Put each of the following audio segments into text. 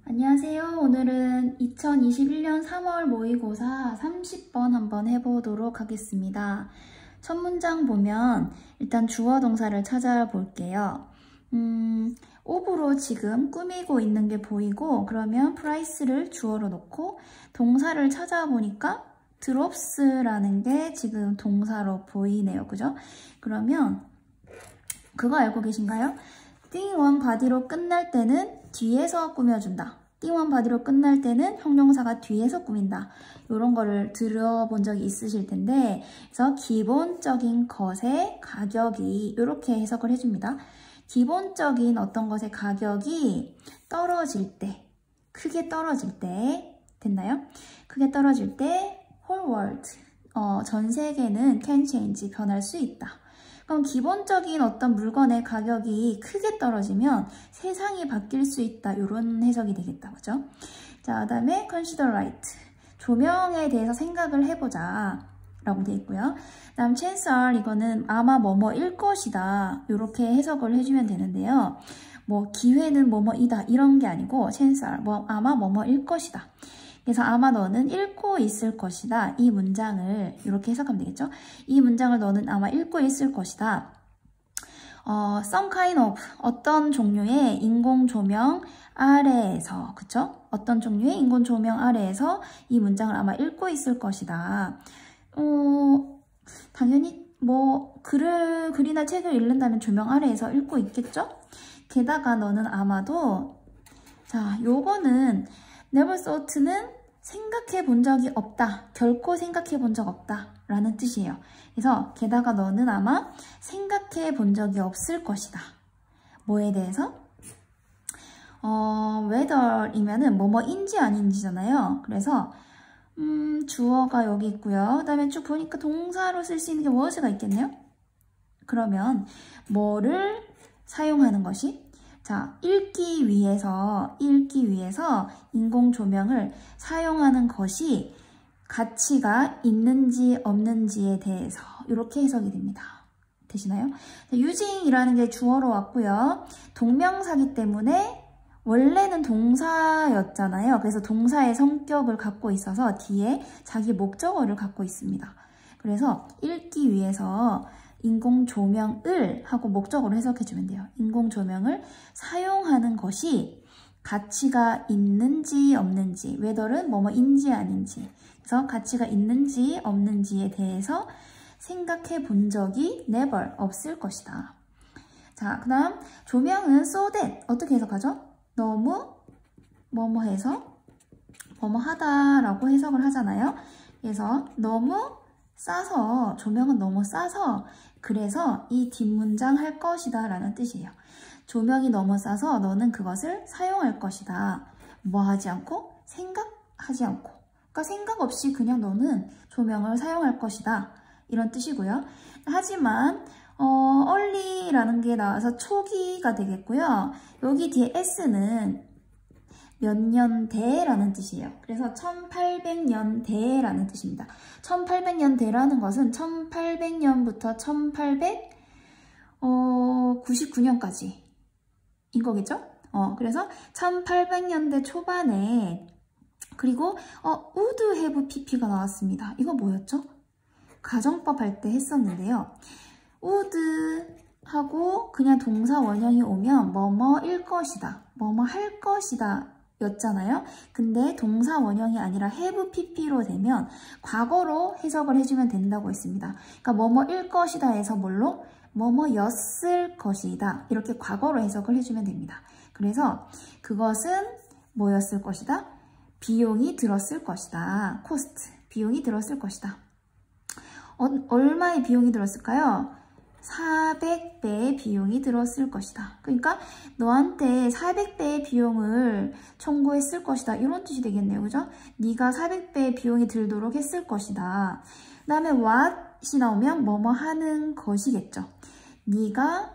안녕하세요. 오늘은 2021년 3월 모의고사 30번 한번 해보도록 하겠습니다. 첫 문장 보면 일단 주어 동사를 찾아볼게요. 옵으로 지금 꾸미고 있는 게 보이고, 그러면 price를 주어로 놓고 동사를 찾아보니까 drops라는 게 지금 동사로 보이네요. 그죠? 그러면 그거 알고 계신가요? 띵원 바디로 끝날 때는 뒤에서 꾸며준다. 띵원 바디로 끝날 때는 형용사가 뒤에서 꾸민다. 이런 거를 들어본 적이 있으실 텐데, 그래서 기본적인 것의 가격이 이렇게 해석을 해줍니다. 기본적인 어떤 것의 가격이 떨어질 때, 크게 떨어질 때, 됐나요? 크게 떨어질 때 whole world, 전 세계는 can change, 변할 수 있다. 그럼 기본적인 어떤 물건의 가격이 크게 떨어지면 세상이 바뀔 수 있다. 이런 해석이 되겠다. 그죠? 자, 그 다음에 consider light. 조명에 대해서 생각을 해보자. 라고 되어 있고요. 그 다음 chance are, 이거는 아마 뭐뭐일 것이다. 이렇게 해석을 해주면 되는데요. 뭐 기회는 뭐뭐이다. 이런 게 아니고 chance are, 아마 뭐뭐일 것이다. 그래서 아마 너는 읽고 있을 것이다. 이 문장을 이렇게 해석하면 되겠죠? 이 문장을 너는 아마 읽고 있을 것이다. some kind of, 어떤 종류의 인공 조명 아래에서, 그쵸? 어떤 종류의 인공 조명 아래에서 이 문장을 아마 읽고 있을 것이다. 당연히 뭐 글이나 책을 읽는다면 조명 아래에서 읽고 있겠죠? 게다가 너는 아마도, 자, 요거는 never thought는 생각해 본 적이 없다. 결코 생각해 본 적 없다. 라는 뜻이에요. 그래서 게다가 너는 아마 생각해 본 적이 없을 것이다. 뭐에 대해서? whether이면은 뭐뭐인지 아닌지잖아요. 그래서 주어가 여기 있고요. 그 다음에 쭉 보니까 동사로 쓸 수 있는 게 was가 있겠네요. 그러면 뭐를 사용하는 것이? 자, 읽기 위해서 인공 조명을 사용하는 것이 가치가 있는지 없는지에 대해서 이렇게 해석이 됩니다. 되시나요? using이라는 게 주어로 왔고요. 동명사기 때문에 원래는 동사였잖아요. 그래서 동사의 성격을 갖고 있어서 뒤에 자기 목적어를 갖고 있습니다. 그래서 읽기 위해서 인공 조명을 하고 목적어로 해석해주면 돼요. 인공 조명을 사용하는 것이 가치가 있는지 없는지, whether는 뭐뭐인지 아닌지, 그래서 가치가 있는지 없는지에 대해서 생각해 본 적이 never, 없을 것이다. 자, 그 다음 조명은 so that, 어떻게 해석하죠? 너무 뭐뭐해서 뭐뭐하다라고 해석을 하잖아요. 그래서 너무 싸서, 조명은 너무 싸서, 그래서 이 뒷문장 할 것이다 라는 뜻이에요. 조명이 너무 싸서 너는 그것을 사용할 것이다. 뭐 하지 않고? 생각하지 않고. 그러니까 생각 없이 그냥 너는 조명을 사용할 것이다. 이런 뜻이고요. 하지만 early라는 게 나와서 초기가 되겠고요. 여기 뒤에 s는 몇 년대라는 뜻이에요. 그래서 1800년대라는 뜻입니다. 1800년대라는 것은 1800년부터 1899년까지인 거겠죠? 그래서 1800년대 초반에, 그리고 would have pp가 나왔습니다. 이거 뭐였죠? 가정법 할 때 했었는데요. would 하고 그냥 동사 원형이 오면 뭐뭐일 것이다, 뭐뭐 할 것이다 였잖아요. 근데 동사 원형이 아니라 have pp로 되면 과거로 해석을 해주면 된다고 했습니다. 그러니까 뭐뭐일 것이다 해서 뭘로? 뭐뭐였을 것이다. 이렇게 과거로 해석을 해주면 됩니다. 그래서 그것은 뭐였을 것이다? 비용이 들었을 것이다. cost, 비용이 들었을 것이다. 얼마의 비용이 들었을까요? 400배의 비용이 들었을 것이다. 그러니까 너한테 400배의 비용을 청구했을 것이다. 이런 뜻이 되겠네요. 그죠? 네가 400배의 비용이 들도록 했을 것이다. 그 다음에 what이 나오면 뭐뭐 하는 것이겠죠. 네가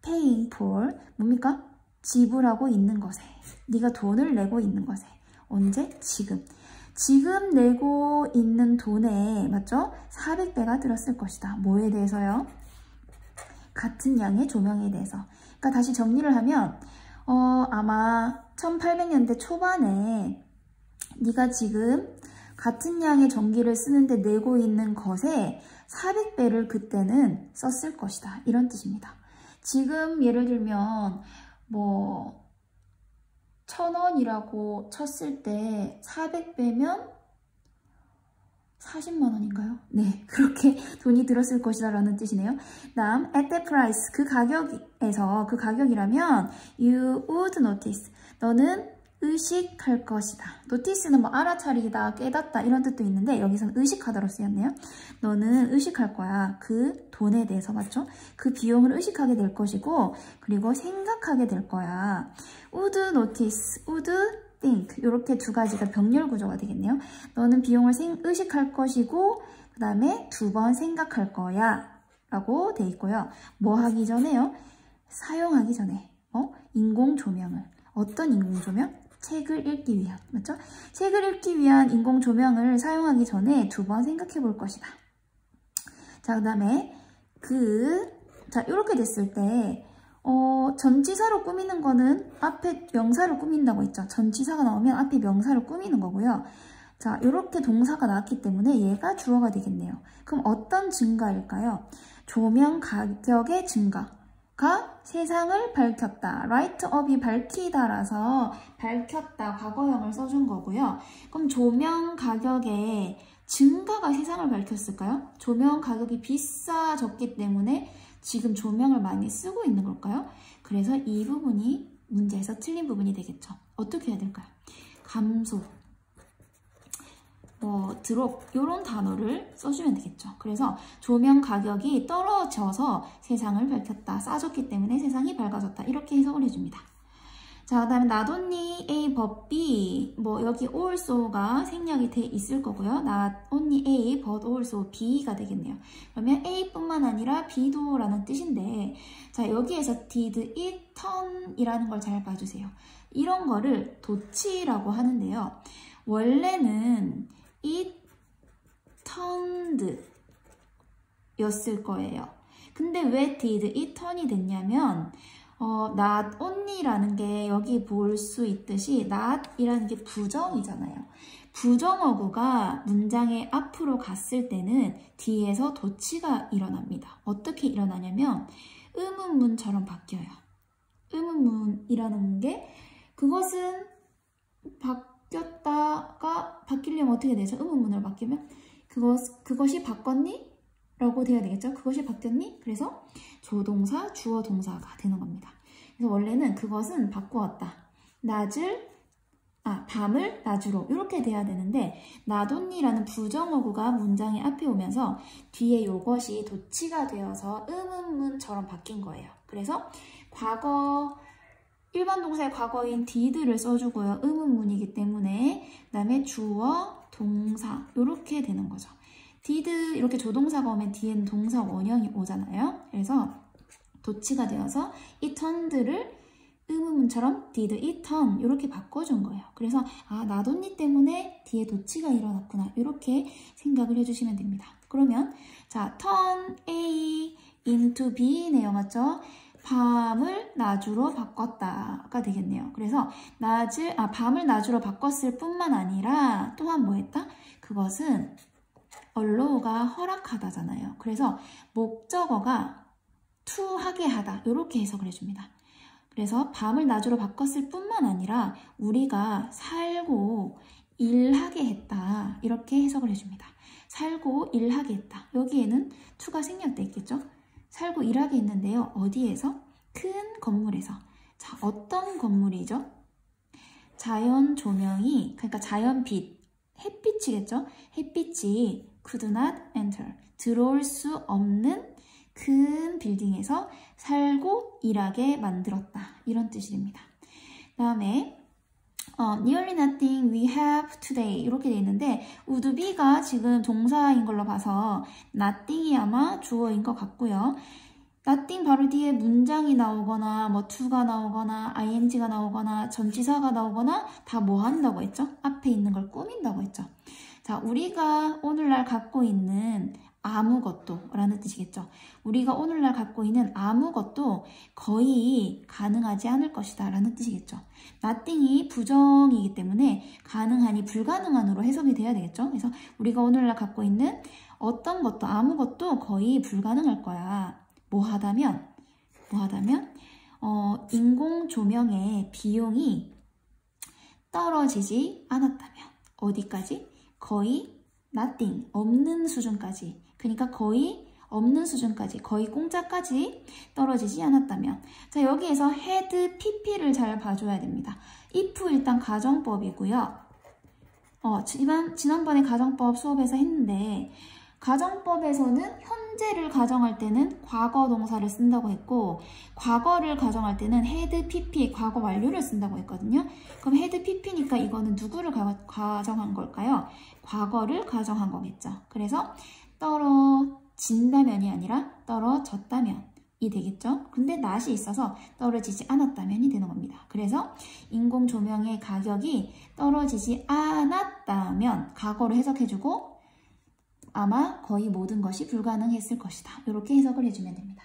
paying for, 뭡니까? 지불하고 있는 것에. 네가 돈을 내고 있는 것에. 언제? 지금. 지금 내고 있는 돈에, 맞죠? 400배가 들었을 것이다. 뭐에 대해서요? 같은 양의 조명에 대해서. 그러니까 다시 정리를 하면 아마 1800년대 초반에 네가 지금 같은 양의 전기를 쓰는데 내고 있는 것에 400배를 그때는 썼을 것이다. 이런 뜻입니다. 지금 예를 들면 뭐 1000원이라고 쳤을 때 400배면 40만 원인가요? 네, 그렇게 돈이 들었을 것이다 라는 뜻이네요. 다음, at that price, 그 가격에서, 그 가격이라면 you would notice, 너는 의식할 것이다. notice는 뭐 알아차리다, 깨닫다 이런 뜻도 있는데 여기서는 의식하다로 쓰였네요. 너는 의식할 거야. 그 돈에 대해서, 맞죠? 그 비용을 의식하게 될 것이고, 그리고 생각하게 될 거야. would notice, would think, 이렇게 두 가지가 병렬 구조가 되겠네요. 너는 비용을 의식할 것이고, 그 다음에 2번 생각할 거야 라고 돼 있고요. 뭐 하기 전에요? 사용하기 전에 인공 조명을. 어떤 인공 조명? 책을 읽기 위한, 맞죠? 책을 읽기 위한 인공 조명을 사용하기 전에 2번 생각해 볼 것이다. 자, 그 다음에 자, 이렇게 됐을 때 전치사로 꾸미는 거는 앞에 명사로 꾸민다고 했죠. 전치사가 나오면 앞에 명사로 꾸미는 거고요. 자, 이렇게 동사가 나왔기 때문에 얘가 주어가 되겠네요. 그럼 어떤 증가일까요? 조명 가격의 증가가 세상을 밝혔다. light up이 밝히다라서 밝혔다 과거형을 써준 거고요. 그럼 조명 가격의 증가가 세상을 밝혔을까요? 조명 가격이 비싸졌기 때문에 지금 조명을 많이 쓰고 있는 걸까요? 그래서 이 부분이 문제에서 틀린 부분이 되겠죠. 어떻게 해야 될까요? 감소, 드롭 이런 단어를 써주면 되겠죠. 그래서 조명 가격이 떨어져서 세상을 밝혔다. 싸졌기 때문에 세상이 밝아졌다. 이렇게 해석을 해줍니다. 자, 그 다음에 not only A but B, 여기 also가 생략이 돼 있을 거고요. not only A but also B가 되겠네요. 그러면 A뿐만 아니라 B도 라는 뜻인데, 자, 여기에서 did it turn 이라는 걸 잘 봐주세요. 이런 거를 도치라고 하는데요. 원래는 it turned 였을 거예요. 근데 왜 did it turn이 됐냐면 not only라는 게 여기 볼 수 있듯이 not이라는 게 부정이잖아요. 부정어구가 문장의 앞으로 갔을 때는 뒤에서 도치가 일어납니다. 어떻게 일어나냐면 의문문처럼 바뀌어요. 의문문이라는 게 그것은 바뀌었다가 바뀌려면 어떻게 되죠? 의문문으로 바뀌면 그것이 바꿨니? 라고 돼야 되겠죠? 그것이 바뀌었니? 그래서 조동사, 주어, 동사가 되는 겁니다. 그래서 원래는 그것은 바꾸었다. 밤을 낮으로 이렇게 돼야 되는데 not only라는 부정어구가 문장의 앞에 오면서 뒤에 이것이 도치가 되어서 의문문처럼 바뀐 거예요. 그래서 과거, 일반 동사의 과거인 did를 써주고요. 의문문이기 때문에 그 다음에 주어, 동사 이렇게 되는 거죠. did 이렇게 조동사가 오면 뒤에는 동사 원형이 오잖아요. 그래서 도치가 되어서 it turned를 의문문처럼 did it turn 이렇게 바꿔준 거예요. 그래서 not only 때문에 뒤에 도치가 일어났구나 이렇게 생각을 해주시면 됩니다. 그러면 자 turn A into B네요. 맞죠? 밤을 낮으로 바꿨다가 되겠네요. 그래서 밤을 낮으로 바꿨을 뿐만 아니라 또한 뭐 했다? 그것은 allow가 허락하다잖아요. 그래서 목적어가 to 하게 하다 이렇게 해석을 해줍니다. 그래서 밤을 낮으로 바꿨을 뿐만 아니라 우리가 살고 일하게 했다 이렇게 해석을 해줍니다. 살고 일하게 했다. 여기에는 to가 생략돼 있겠죠? 살고 일하게 했는데요. 어디에서? 큰 건물에서. 자, 어떤 건물이죠? 자연 조명이, 그러니까 자연빛, 햇빛이겠죠? 햇빛이 could not enter, 들어올 수 없는 큰 빌딩에서 살고 일하게 만들었다. 이런 뜻입니다. 그 다음에 nearly nothing we have today 이렇게 돼 있는데 would be가 지금 동사인 걸로 봐서 nothing이 아마 주어인 것 같고요. nothing 바로 뒤에 문장이 나오거나 to가 나오거나 ing가 나오거나 전치사가 나오거나 다 뭐 한다고 했죠? 앞에 있는 걸 꾸민다고 했죠. 자, 우리가 오늘날 갖고 있는 아무것도 라는 뜻이겠죠. 우리가 오늘날 갖고 있는 아무것도 거의 가능하지 않을 것이다 라는 뜻이겠죠. nothing이 부정이기 때문에 가능하니 불가능한으로 해석이 돼야 되겠죠. 그래서 우리가 오늘날 갖고 있는 어떤 것도 아무것도 거의 불가능할 거야. 뭐 하다면 인공 조명의 비용이 떨어지지 않았다면 어디까지? 거의 nothing, 없는 수준까지. 그러니까 거의 없는 수준까지, 거의 공짜까지 떨어지지 않았다면. 자, 여기에서 had pp를 잘 봐줘야 됩니다. if 일단 가정법이고요. 지난번에 가정법 수업에서 했는데 가정법에서는 현재를 가정할 때는 과거 동사를 쓴다고 했고 과거를 가정할 때는 had pp, 과거 완료를 쓴다고 했거든요. 그럼 had pp니까 이거는 누구를 가정한 걸까요? 과거를 가정한 거겠죠. 그래서 떨어진다면이 아니라 떨어졌다면이 되겠죠. 근데 not이 있어서 떨어지지 않았다면이 되는 겁니다. 그래서 인공조명의 가격이 떨어지지 않았다면 과거로 해석해주고 아마 거의 모든 것이 불가능했을 것이다. 이렇게 해석을 해주면 됩니다.